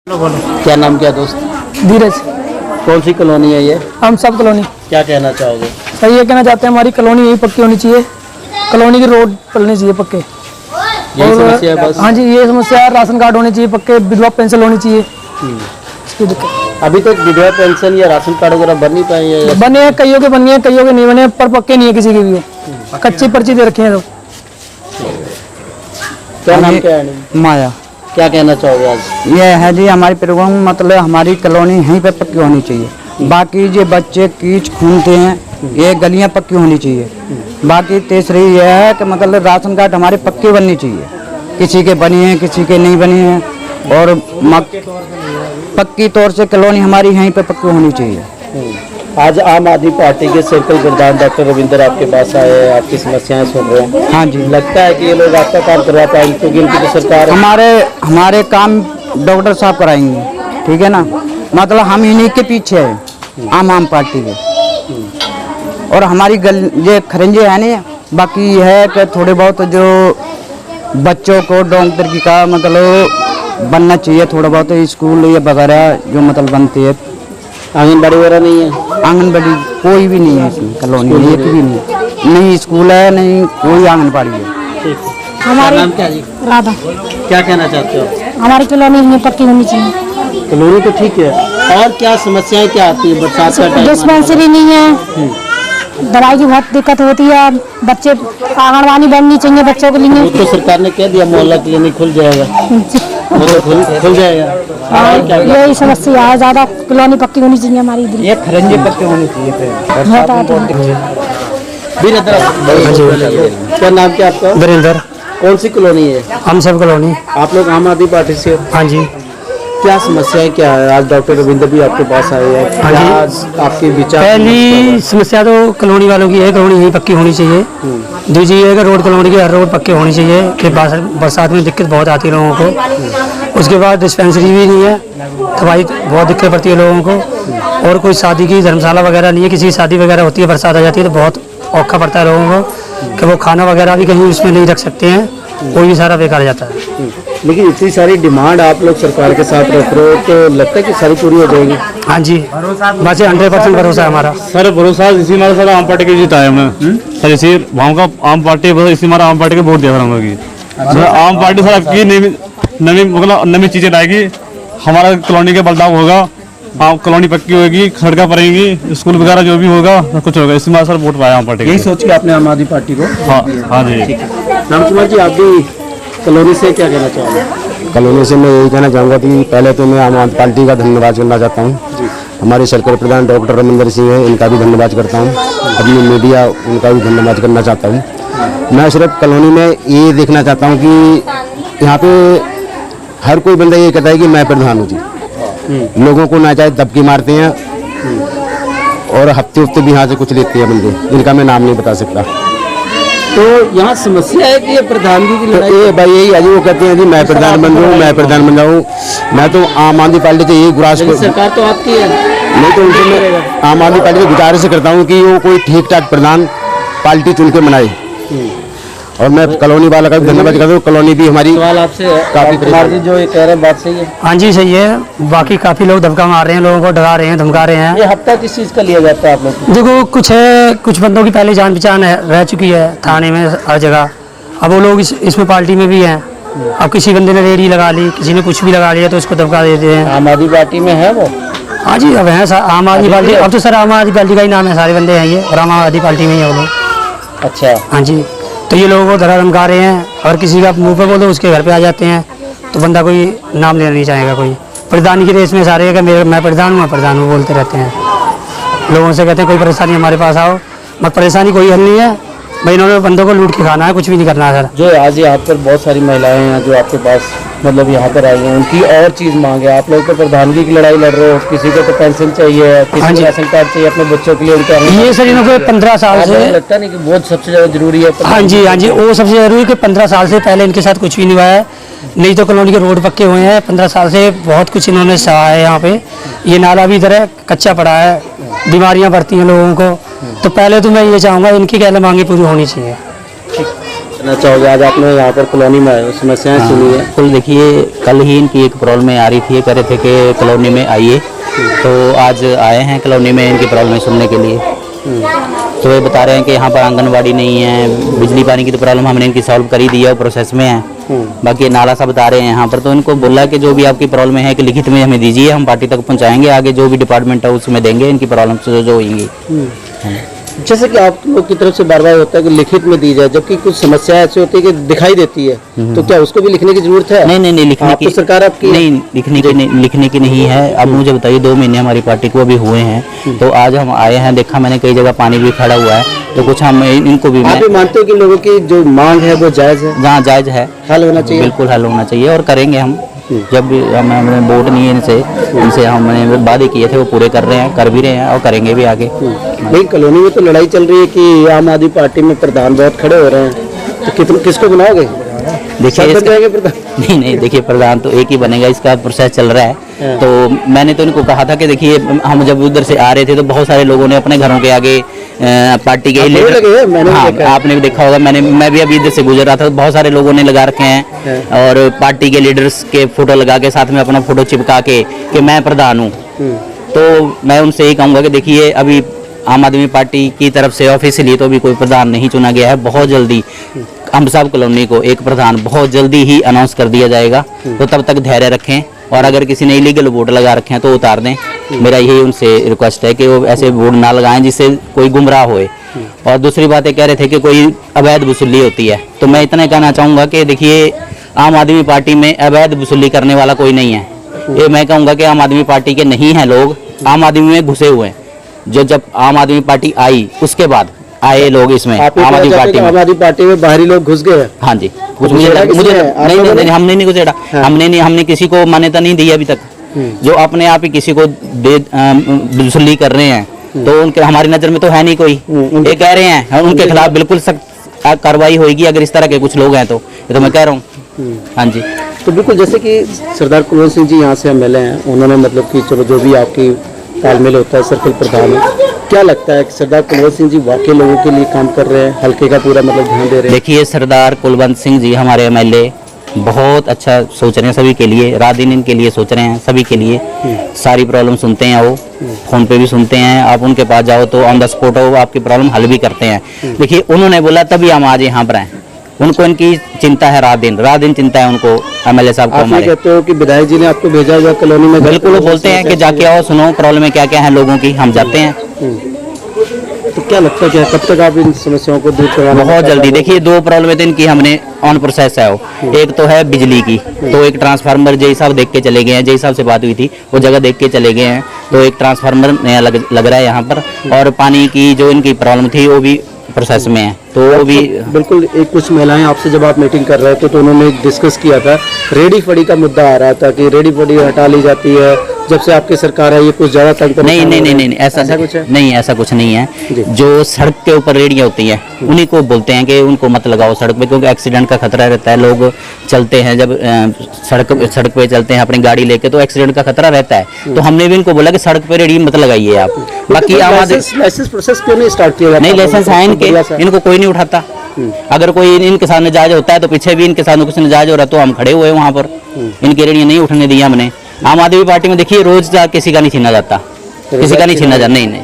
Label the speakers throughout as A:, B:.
A: बोलो।
B: क्या नाम क्या दोस्त?
A: धीरज।
B: कौन सी कॉलोनी है ये?
A: हम सब कॉलोनी।
B: क्या कहना चाहोगे?
A: सही ये कहना चाहते हैं हमारी कॉलोनी यही पक्की होनी चाहिए, कॉलोनी की रोड बननी चाहिए पक्के।
B: यही समस्या है बस?
A: हाँ जी ये समस्या है, राशन कार्ड होने चाहिए पक्के, विधवा पेंशन होनी चाहिए। इसकी दिक्कत
B: अभी तक विधवा पेंशन या राशन कार्ड वगैरह बन नहीं पाई है?
A: बने हैं, कईयों के बनी है, कईयों के नहीं बने, पर पक्के नहीं है किसी के भी, कच्ची पर्ची दे रखे हैं तो।
B: क्या नाम क्या है?
C: माया।
B: क्या कहना चाहोगे आज?
C: ये है जी हमारी प्रोग्राम, मतलब हमारी कॉलोनी यहीं पे पक्की होनी चाहिए। बाकी जो बच्चे कीच घूमते हैं ये गलियां पक्की होनी चाहिए। बाकी तीसरी ये है कि मतलब राशन कार्ड हमारे पक्के बननी चाहिए, किसी के बनी है किसी के नहीं बनी है, और पक्की तौर से कॉलोनी हमारी यहीं पे पक्की होनी चाहिए।
B: आज आम आदमी पार्टी के सर्कल प्रधान डॉक्टर रविंद्र आपके पास आए हैं, आपकी समस्याएं सुन रहे हैं।
C: हाँ जी।
B: लगता है कि ये लोग आपका काम करवा पाएंगे क्योंकि इनकी जो सरकार है।
C: हमारे काम डॉक्टर साहब कराएंगे, ठीक है ना। मतलब हम इन्हीं के पीछे हैं, आम पार्टी के। और हमारी ये खरंजे है नहीं, बाकी है कि थोड़े बहुत जो बच्चों को डॉक्टर की का मतलब बनना चाहिए, थोड़ा बहुत स्कूल ये वगैरह जो मतलब बनती है।
B: आंगनबाड़ी वगैरह नहीं है?
C: आंगनबाड़ी कोई भी नहीं है इसमें कॉलोनी में, एक भी नहीं स्कूल है, नहीं कोई आंगनबाड़ी है।
A: हमारी
B: नाम क्या जी?
A: राधा।
B: क्या कहना चाहते हो?
A: हमारी कॉलोनी में पक्की होनी चाहिए।
B: कॉलोनी तो ठीक है, और क्या समस्याएं क्या आती है बरसात का टाइम?
A: डिस्पेंसरी नहीं है, दवाई की बहुत दिक्कत होती है, बच्चे आंगनबाड़ी बननी चाहिए बच्चों के लिए।
B: वो तो सरकार ने कह दिया मोहल्ला क्लिनिक खुल जाएगा, वो तो खुल जाएगा।
A: यही समस्या है, ज्यादा कॉलोनी पक्की होनी चाहिए हमारी।
C: ये खरंजे पक्के होने चाहिए।
B: क्या नाम क्या आपका?
A: वीरेंद्र।
B: कौन सी कॉलोनी है?
A: हम सब कॉलोनी।
B: आप लोग आम आदमी पार्टी से हो?
A: हाँ जी।
B: क्या समस्याएं क्या है? आज डॉक्टर रविंद्र भी आपके पास आए हैं,
A: हाँ
B: क्या आपके विचार?
A: पहली समस्या तो कॉलोनी वालों की है, कॉलोनी यही पक्की होनी चाहिए। दूसरी है कि रोड कॉलोनी की हर रोड पक्के होनी चाहिए कि बरसात में दिक्कत बहुत आती है लोगों को। उसके बाद डिस्पेंसरी भी नहीं है, दवाई बहुत दिक्कत पड़ती है लोगों को। और कोई शादी की धर्मशाला वगैरह नहीं है, किसी की शादी वगैरह होती है बरसात आ जाती है तो बहुत औखा पड़ता है लोगों को कि वो खाना वगैरह भी कहीं उसमें नहीं रख सकते हैं, कोई भी सारा बेकार जाता है।
B: लेकिन इतनी सारी डिमांड आप लोग सरकार के साथ रख रहे हो तो लगता है कि सारी पूरी हो जाएगी?
A: हाँ जी, बस 100% भरोसा है हमारा।
D: सर भरोसा इसी हमारा सर आम पार्टी के जीता है हमने सर, इसी वहाँ का आम पार्टी इसी हमारा आम पार्टी के वोट दिया सर हम लोग की। आम पार्टी सर आपकी नवी मतलब नवी चीजें लाएगी, हमारा कॉलोनी का बदलाव होगा, कॉलोनी पक्की होगी, सड़कें पड़ेंगी, स्कूल वगैरह जो भी होगा सब कुछ होगा। इसी हमारा सर वोट पाया आम पार्टी।
B: यही सोच के आपने आम आदमी पार्टी को?
D: हाँ जी।
B: राम कुमार जी, आप भी कॉलोनी से क्या कहना चाहोगे?
E: कॉलोनी से मैं यही कहना चाहूँगा कि पहले तो मैं आम आदमी पार्टी का धन्यवाद करना चाहता हूँ। हमारे सर्कल प्रधान डॉक्टर रविंद्र सिंह हैं, इनका भी धन्यवाद करता हूँ। अपनी मीडिया उनका भी धन्यवाद करना चाहता हूँ। मैं सिर्फ कॉलोनी में ये देखना चाहता हूँ कि यहाँ पे हर कोई बंदा ये कहता है कि मैं प्रधान हूँ जी। लोगों को ना चाहे दबके मारते हैं और हफ्ते भी यहाँ से कुछ लेते हैं बंदे, जिनका मैं नाम नहीं बता सकता।
B: तो यहाँ समस्या है कि ये प्रधानगी की लड़ाई
E: ये भाई यही है जी, वो कहते हैं जी मैं प्रधान बन रहा हूँ, मैं प्रधान बन रहा हूँ। मैं तो आम आदमी पार्टी से यही गुजारिश
B: सरकार तो आपकी है,
E: नहीं तो उनसे मैं आम आदमी पार्टी से गुजारिश करता हूँ कि वो कोई ठीक ठाक प्रधान पार्टी चुन के बनाए। और मैं कॉलोनी वाला का भी धन्यवाद करता हूँ। कॉलोनी भी हमारी
B: सवाल आपसे काफी कुमार जी जो ये कह रहे हैं बात सही है?
A: हाँ जी सही है, बाकी काफी लोग धमका मार रहे हैं, लोगों को डरा रहे हैं, धमका रहे हैं।
B: ये हफ्ता किस चीज का लिया जाता है आप लोग?
A: देखो कुछ है, कुछ बंदों की पहले जान पहचान रह चुकी है थाने में हर जगह, अब वो लोग इसमें पार्टी में भी हैं। अब किसी बंदे ने रेडी लगा ली, किसी ने कुछ भी लगा लिया तो उसको धमका देते हैं।
B: आम आदमी पार्टी में है वो?
A: हाँ जी अब है आम आदमी पार्टी, अब तो सर आम आदमी पार्टी का ही नाम है, सारे बंदे हैं ये, और आम आदमी पार्टी में ही है वो लोग।
B: अच्छा।
A: हाँ जी, तो ये लोगों को धरा धमका रहे हैं, और किसी का मुंह पे बोल दो उसके घर पे आ जाते हैं, तो बंदा कोई नाम लेना नहीं चाहेगा। कोई प्रधानी की रेस में सारे कि मैं प्रधान हूँ बोलते रहते हैं। लोगों से कहते हैं कोई परेशानी हमारे पास आओ, मगर परेशानी कोई हल नहीं है भाई, इन्होंने बंदों को लूट के खाना है, कुछ भी नहीं करना है सर।
B: जो आज यहाँ पर बहुत सारी महिलाएं हैं जो आपके पास मतलब यहाँ पर आई हैं, उनकी और चीज़ मांगे, आप लोग तो प्रधानगी की लड़ाई लड़ रहे हो, किसी को तो पेंशन चाहिए, किसी को राशन कार्ड चाहिए अपने बच्चों के लिए, उनका
A: ये सर इनको 15 साल से
B: लगता नहीं कि बहुत सबसे ज़्यादा जरूरी है?
A: हाँ जी वो सबसे जरूरी है कि 15 साल से पहले इनके साथ कुछ भी नहीं हुआ है, नहीं तो कॉलोनी के रोड पक्के हुए हैं। 15 साल से बहुत कुछ इन्होंने सहा है यहाँ पे, ये नाला भी इधर है कच्चा पड़ा है, बीमारियाँ बढ़ती हैं लोगों को। तो पहले तो मैं ये चाहूँगा इनकी क्या मांगे पूरी होनी चाहिए।
B: करना चाहोगे? आज आपने यहाँ पर कॉलोनी में आए हो, समस्याएं सुनी है।
F: कुल देखिए, कल ही इनकी एक प्रॉब्लम आ रही थी, ये कह रहे थे कि कॉलोनी में आइए, तो आज आए हैं कॉलोनी में इनकी प्रॉब्लम सुनने के लिए। तो ये बता रहे हैं कि यहाँ पर आंगनवाड़ी नहीं है, बिजली पानी की तो प्रॉब्लम हमने इनकी सॉल्व कर ही दी है, वो प्रोसेस में है। बाकी नाला सा बता रहे हैं यहाँ पर, तो इनको बोला कि जो भी आपकी प्रॉब्लम है कि लिखित में हमें दीजिए, हम पार्टी तक पहुँचाएंगे, आगे जो भी डिपार्टमेंट है उसमें देंगे इनकी प्रॉब्लम जो होंगी।
B: जैसे कि आप लोग की तरफ से बार बार होता है कि लिखित में दी जाए, जबकि कुछ समस्या ऐसी होती है कि दिखाई देती है, तो क्या उसको भी लिखने की जरूरत है?
F: नहीं लिखने की
B: सरकार आपकी
F: नहीं, लिखने की नहीं है। अब मुझे बताइए, 2 महीने हमारी पार्टी को अभी हुए हैं, तो आज हम आए हैं, देखा मैंने कई जगह पानी भी खड़ा हुआ है, तो कुछ हम इनको भी
B: आप भी मानते हो कि लोगों की जो मांग है वो जायज है?
F: जहाँ जायज है
B: हल होना चाहिए,
F: बिल्कुल हल होना चाहिए, और करेंगे हम। जब भी हमने वोट नहीं है इनसे हमने वादे किए थे वो पूरे कर रहे हैं, कर भी रहे हैं और करेंगे भी आगे।
B: लेकिन कॉलोनी में तो लड़ाई चल रही है कि आम आदमी पार्टी में प्रधान बहुत खड़े हो रहे हैं, तो किसको बनाओगे?
F: देखिए नहीं, देखिए प्रधान तो एक ही बनेगा, इसका प्रोसेस चल रहा है। तो मैंने तो इनको कहा था कि देखिए, हम जब उधर से आ रहे थे तो बहुत सारे लोगों ने अपने घरों के आगे पार्टी के लीडर, हाँ आपने भी देखा होगा, मैं भी अभी इधर से गुजर रहा था, तो बहुत सारे लोगों ने लगा रखे हैं, और पार्टी के लीडर्स के फोटो लगा के साथ में अपना फोटो चिपका के कि मैं प्रधान हूँ। तो मैं उनसे यही कहूँगा कि देखिए, अभी आम आदमी पार्टी की तरफ से ऑफिशियली तो अभी कोई प्रधान नहीं चुना गया है, बहुत जल्दी हम सब कॉलोनी को एक प्रधान बहुत जल्दी ही अनाउंस कर दिया जाएगा, तो तब तक धैर्य रखें, और अगर किसी ने इलीगल वोट लगा रखे हैं तो उतार दें। मेरा यही उनसे रिक्वेस्ट है कि वो ऐसे वोट ना लगाएं जिससे कोई गुमराह होए। और दूसरी बात ये कह रहे थे कि कोई अवैध वसूली होती है, तो मैं इतना कहना चाहूँगा कि देखिए, आम आदमी पार्टी में अवैध वसूली करने वाला कोई नहीं है। ये मैं कहूँगा कि आम आदमी पार्टी के नहीं हैं लोग, आम आदमी में घुसे हुए हैं। जो जब आम आदमी पार्टी आई उसके बाद आए लोग इसमें, आम आदमी
B: पार्टी में बाहरी लोग घुस गए।
F: हाँ जी, कुछ मुझे नहीं, हमने नहीं घुसेड़ा, हमने किसी को मान्यता नहीं दी अभी तक। जो अपने आप ही किसी को वसूली कर रहे हैं, तो उनके हमारी नजर में तो है नहीं कोई। ये कह रहे हैं उनके खिलाफ बिल्कुल सख्त कार्रवाई होगी अगर इस तरह के कुछ लोग हैं, तो ये तो मैं कह रहा हूँ। हाँ जी,
B: तो बिल्कुल जैसे कि सरदार कुलवंत सिंह जी यहाँ से एमएलए हैं, उन्होंने मतलब कि चलो जो भी आपकी तालमेल होता है सर्कल प्रधान है, क्या लगता है कि सरदार कुलवंत सिंह जी वाकई लोगों के लिए काम कर रहे हैं, हल्के का पूरा मतलब ध्यान दे रहे हैं?
F: देखिए, सरदार कुलवंत सिंह जी हमारे एमएलए बहुत अच्छा सोच रहे हैं, सभी के लिए, रात दिन इनके लिए सोच रहे हैं, सभी के लिए। सारी प्रॉब्लम सुनते हैं, वो फोन पे भी सुनते हैं, आप उनके पास जाओ तो ऑन द स्पॉट वो आपकी प्रॉब्लम हल भी करते हैं। देखिए, उन्होंने बोला तभी हम आज यहाँ पर आए, उनको इनकी चिंता है, रात दिन चिंता है उनको, एमएलए साहब को। हमारे
B: कहते हो कि विधायक जी ने आपको भेजा हुआ कॉलोनी में?
F: बिल्कुल, वो बोलते हैं कि जाके आओ, सुनो प्रॉब्लम में क्या क्या है लोगों की, हम जाते हैं।
B: तो क्या लगता है कि कब तक आप इन समस्याओं को दूर करवाना?
F: बहुत जल्दी। देखिए, 2 प्रॉब्लम है इनकी, हमने ऑन प्रोसेस है वो। एक तो है बिजली की, तो एक ट्रांसफार्मर जय साहब देख के चले गए हैं, जय साहब से बात हुई थी, वो जगह देख के चले गए हैं, तो एक ट्रांसफार्मर नया लग रहा है यहाँ पर। और पानी की जो इनकी प्रॉब्लम थी वो भी प्रोसेस में है, तो वो भी
B: बिल्कुल। एक कुछ महिलाएं आपसे जब आप मीटिंग कर रहे थे तो उन्होंने डिस्कस किया था, रेडी फड़ी का मुद्दा आ रहा था कि रेडी फड़ी हटा ली जाती है, जब से आपकी सरकार है ये कुछ ज्यादा तंग
F: नहीं, ऐसा कुछ है नहीं, ऐसा कुछ नहीं है। जो सड़क के ऊपर रेडियां होती हैं उन्हीं को बोलते हैं कि उनको मत लगाओ सड़क पे, क्योंकि एक्सीडेंट का खतरा रहता है। लोग चलते हैं जब सड़क पे चलते हैं अपनी गाड़ी लेके, तो एक्सीडेंट का खतरा रहता है। तो हमने भी इनको बोला कि सड़क पे रेडी मत लगाइए आप। बाकी
B: लाइसेंस प्रोसेस क्यों नहीं स्टार्ट किया?
F: नहीं, लाइसेंस है इनको कोई नहीं उठाता। अगर कोई इनके साथ नाजायज होता है तो पीछे भी इनके साथ कुछ नाजायज हो रहा है तो हम खड़े हुए वहाँ पर, इनकी रेडियां नहीं उठने दी हमने। आम आदमी पार्टी में देखिए, रोजगार किसी का नहीं छीना जाता, किसी का नहीं छीना जाता, नहीं,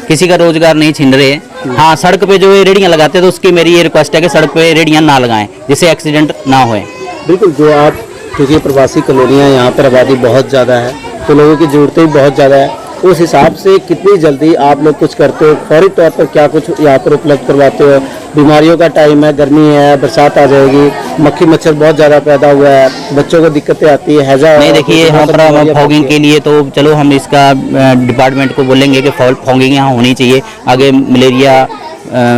F: किसी का रोजगार नहीं छीन रहे। हाँ, सड़क पे जो रेडियां लगाते हैं तो उसकी मेरी ये रिक्वेस्ट है कि सड़क पे रेडियां ना लगाएं, जिससे एक्सीडेंट ना होए।
B: बिल्कुल, जो आप क्योंकि प्रवासी कॉलोनियाँ यहाँ पर आबादी बहुत ज़्यादा है, तो लोगों की ज़रूरतें भी बहुत ज़्यादा है, उस हिसाब से कितनी जल्दी आप लोग कुछ करते हो, फौरी तौर पर क्या कुछ यहाँ पर उपलब्ध करवाते हो? बीमारियों का टाइम है, गर्मी है, बरसात आ जाएगी, मक्खी मच्छर बहुत ज़्यादा पैदा हुआ है, बच्चों को दिक्कतें आती है, हैजा
F: नहीं। देखिए, यहाँ पर फॉगिंग के लिए तो चलो हम इसका डिपार्टमेंट को बोलेंगे कि फॉगिंग यहाँ होनी चाहिए। आगे मलेरिया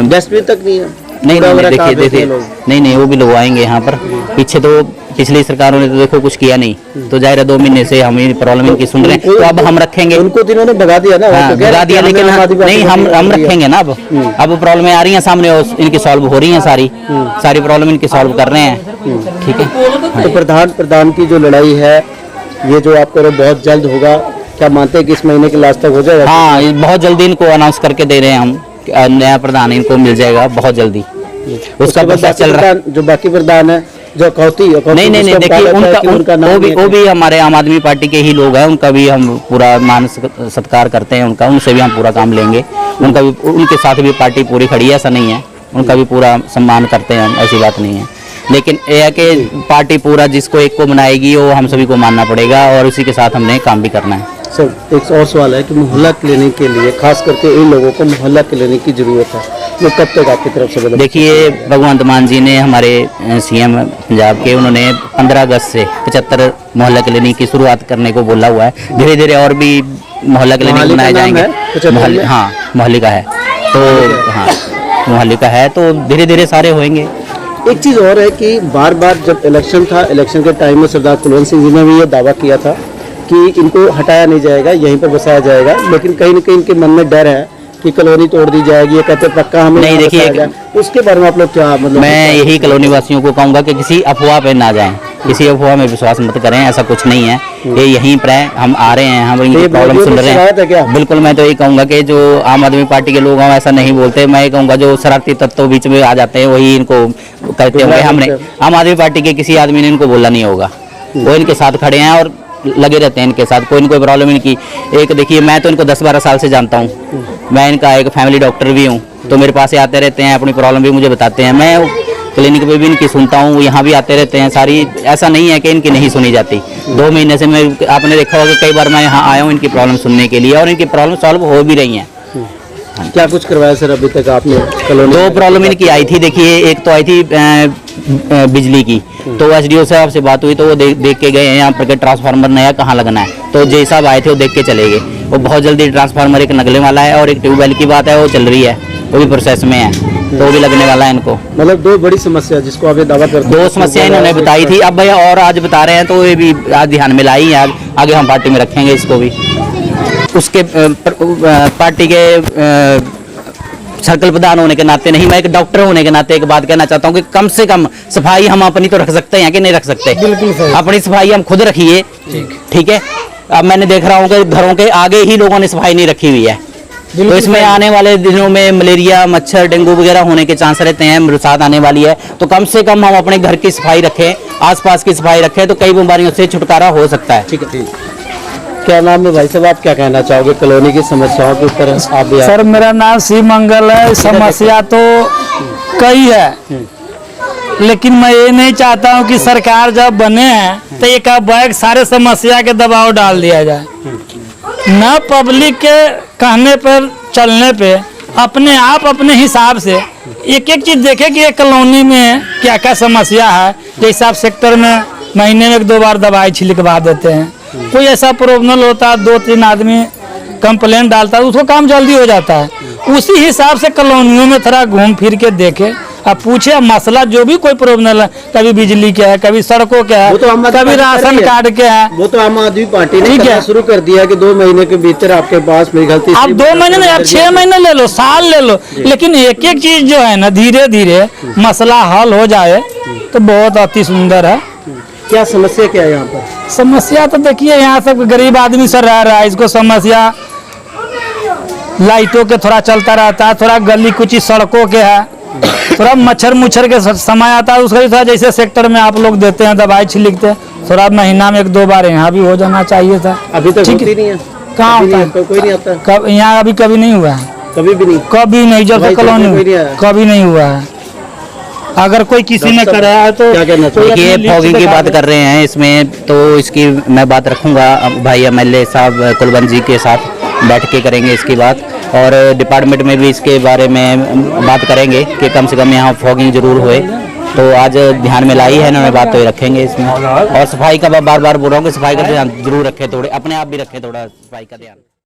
B: डस्टबिन तक नहीं है,
F: नहीं, देखिए नहीं, वो भी लगवाएंगे यहाँ पर। पीछे तो पिछली सरकारों ने तो देखो कुछ किया नहीं, तो जाहिर है 2 महीने से हम प्रॉब्लम इनकी सुन रहे हैं, तो अब हम रखेंगे।
B: उनको तो इन्होंने भगा दिया ना?
F: हाँ, भगा दिया, लेकिन नहीं, हम रखेंगे ना। अब प्रॉब्लम आ रही है सामने, इनकी सॉल्व हो रही है, सारी प्रॉब्लम इनकी सॉल्व कर रहे हैं। ठीक है,
B: तो प्रधान की जो लड़ाई है ये जो आपको बहुत जल्द होगा, क्या मानते हैं कि इस महीने के लास्ट तक हो जाएगा?
F: हाँ, बहुत जल्दी इनको अनाउंस करके दे रहे हैं हम, नया प्रधान इनको मिल जाएगा बहुत जल्दी। उसका प्रोसेस चल रहा है।
B: जो बाकी प्रधान है जो कौती
F: नहीं देखिए वो भी हमारे आम आदमी पार्टी के ही लोग हैं, उनका भी हम पूरा मान सत्कार करते हैं उनका, उनसे भी हम पूरा काम लेंगे, उनका भी उनके साथ भी पार्टी पूरी खड़ी है, ऐसा नहीं है, उनका भी पूरा सम्मान करते हैं, ऐसी बात नहीं है। लेकिन यह है कि पार्टी पूरा जिसको एक को मनाएगी वो हम सभी को मानना पड़ेगा और उसी के साथ हमने काम भी करना है।
B: सर एक और सवाल है कि मोहल्ला क्लिनिक के लिए खास करके इन लोगों को मोहल्ला क्लिनिक की जरूरत है, वो कब तक आपकी तरफ से बदल?
F: देखिए भगवंत मान जी ने हमारे सीएम पंजाब के, उन्होंने 15 अगस्त से 75 मोहल्ला क्लिनिक की शुरुआत करने को बोला हुआ है। धीरे धीरे और भी मोहल्ला क्लिनिक बनाए जाएंगे। हाँ मोहल्ले का है, तो हाँ मोहल्ले का है, तो धीरे धीरे सारे होंगे।
B: एक चीज़ और है कि बार बार जब इलेक्शन था, इलेक्शन के टाइम में सरदार कुलवंत सिंह जी ने भी ये दावा किया था कि इनको हटाया नहीं जाएगा, यहीं पर बसाया जाएगा, लेकिन कहीं न कहीं इनके मन में डर है कि कॉलोनी तोड़ दी जाएगी, ये कहते पक्का हमें
F: नहीं। देखिए
B: उसके बारे में आप लोग क्या मतलब?
F: मैं यही कॉलोनी वासियों को कहूँगा कि किसी अफवाह पे ना जाएं, किसी अफवाह में विश्वास मत करें, ऐसा कुछ नहीं है। ये यहीं पर है, हम आ रहे हैं, हम इनकी प्रॉब्लम सुन रहे हैं। बिल्कुल मैं तो ये कहूँगा कि जो आम आदमी पार्टी के लोग हैं ऐसा नहीं बोलते, मैं ये कहूँगा जो शरारती तत्व बीच में आ जाते हैं वही इनको कहते होंगे। हमने आम आदमी पार्टी के किसी आदमी ने इनको बोला नहीं होगा, वो इनके साथ खड़े हैं और लगे रहते हैं इनके साथ, कोई प्रॉब्लम इनकी। एक देखिए मैं तो इनको 10-12 साल से जानता हूँ, मैं इनका एक फैमिली डॉक्टर भी हूँ, तो मेरे पास आते रहते हैं, अपनी प्रॉब्लम भी मुझे बताते हैं, मैं क्लिनिक पे भी इनकी सुनता हूँ, यहाँ भी आते रहते हैं सारी, ऐसा नहीं है कि इनकी नहीं सुनी जाती। 2 महीने से मैं, आपने देखा होगा कई बार मैं यहाँ आया हूँ इनकी प्रॉब्लम सुनने के लिए और इनकी प्रॉब्लम सॉल्व हो भी रही हैं।
B: क्या कुछ करवाया सर अभी तक आपने कॉलोनी?
F: 2 प्रॉब्लम इनकी आई थी। देखिए एक तो आई थी बिजली की, तो एसडीओ साहब से बात हुई तो वो देख के गए हैं यहाँ पर ट्रांसफार्मर नया कहाँ लगना है, तो जय साहब आए थे वो देख के चले गए। वो बहुत जल्दी ट्रांसफार्मर एक लगने वाला है और एक ट्यूबवेल की बात है वो चल रही है, वो भी प्रोसेस में है, तो वो भी लगने वाला है इनको।
B: मतलब 2 बड़ी समस्या जिसको आप दावा करते हैं।
F: 2 समस्या इन्होंने बताई थी, अब भैया और आज बता रहे हैं, तो ये भी आज ध्यान में लाई है, आगे हम पार्टी में रखेंगे इसको भी। उसके पार्टी के सर्कल प्रधान होने के नाते नहीं, मैं एक डॉक्टर होने के नाते एक बात कहना चाहता हूँ कि कम से कम सफाई हम अपनी तो रख सकते हैं कि नहीं रख सकते? बिल्कुल अपनी सफाई हम खुद रखिए, ठीक है। अब मैंने देख रहा हूँ कि घरों के आगे ही लोगों ने सफाई नहीं रखी हुई है, तो इसमें आने वाले दिनों में मलेरिया, मच्छर, डेंगू वगैरह होने के चांस रहते हैं, बरसात आने वाली है, तो कम से कम हम अपने घर की सफाई रखें, आसपास की सफाई रखें, तो कई बीमारियों से छुटकारा हो सकता है।
B: ठीक है। क्या नाम है भाई साहब, आप क्या कहना चाहोगे कॉलोनी की समस्याओं के ऊपर? आप भी
A: सर मेरा नाम शिव मंगल है। समस्या तो कई है, लेकिन मैं ये नहीं चाहता हूँ कि सरकार जब बने हैं तो एक बैग सारे समस्या के दबाव डाल दिया जाए, न पब्लिक के कहने पर चलने पे अपने आप अपने हिसाब से एक एक चीज़ देखे कि एक कॉलोनी में क्या क्या समस्या है। जैसे आप सेक्टर में महीने में 1-2 बार दवाई छिड़कवा देते हैं, कोई ऐसा प्रॉब्लम होता है 2-3 आदमी कंप्लेंट डालता है, उसको काम जल्दी हो जाता है। उसी हिसाब से कॉलोनियों में थोड़ा घूम फिर के देखे, अब पूछे मसला जो भी कोई प्रॉब्लम है, कभी बिजली के है, कभी सड़कों के है, कभी राशन कार्ड के है,
B: वो तो आम आदमी पार्टी ने करना शुरू कर दिया कि 2 महीने के भीतर आपके पास मेरी गलती।
A: आप 2 महीने नहीं, आप 6 महीने ले लो, साल ले लो, लेकिन एक एक चीज जो है ना धीरे धीरे मसला हल हो जाए तो बहुत अति सुंदर है।
B: क्या समस्या क्या है यहाँ पर?
A: समस्या तो देखिए यहाँ सब गरीब आदमी सर रह रहा है, इसको समस्या लाइटों के थोड़ा चलता रहता है, थोड़ा गली कुची सड़कों के है, थोड़ा मच्छर मुच्छर के समय आता है, उसका भी थोड़ा जैसे सेक्टर में आप लोग देते हैं दवाई छिड़कते हैं, थोड़ा महीना में 1-2 बार यहाँ भी हो जाना चाहिए था।
B: अभी तक होती नहीं है?
A: कहाँ होता है?
B: कोई नहीं आता?
A: कब यहाँ अभी कभी नहीं हुआ है,
B: कभी भी नहीं,
A: कभी नहीं, जब तक कॉलोनी कभी नहीं हुआ है। अगर कोई किसी ने कराया तो
B: क्या कहना चाहिए?
F: ये फॉगिंग की बात कर रहे हैं इसमें, तो इसकी मैं बात रखूंगा भाई एमएलए साहब कुलवंत जी के साथ बैठ के करेंगे इसकी बात, और डिपार्टमेंट में भी इसके बारे में बात करेंगे कि कम से कम यहाँ फॉगिंग जरूर हुए। तो आज ध्यान में लाई है इन्होंने बात, तो रखेंगे इसमें। और सफाई का बार बार बोल रहा हूँ कि सफाई का ध्यान जरूर रखें, थोड़े अपने आप भी रखें थोड़ा सफाई का ध्यान।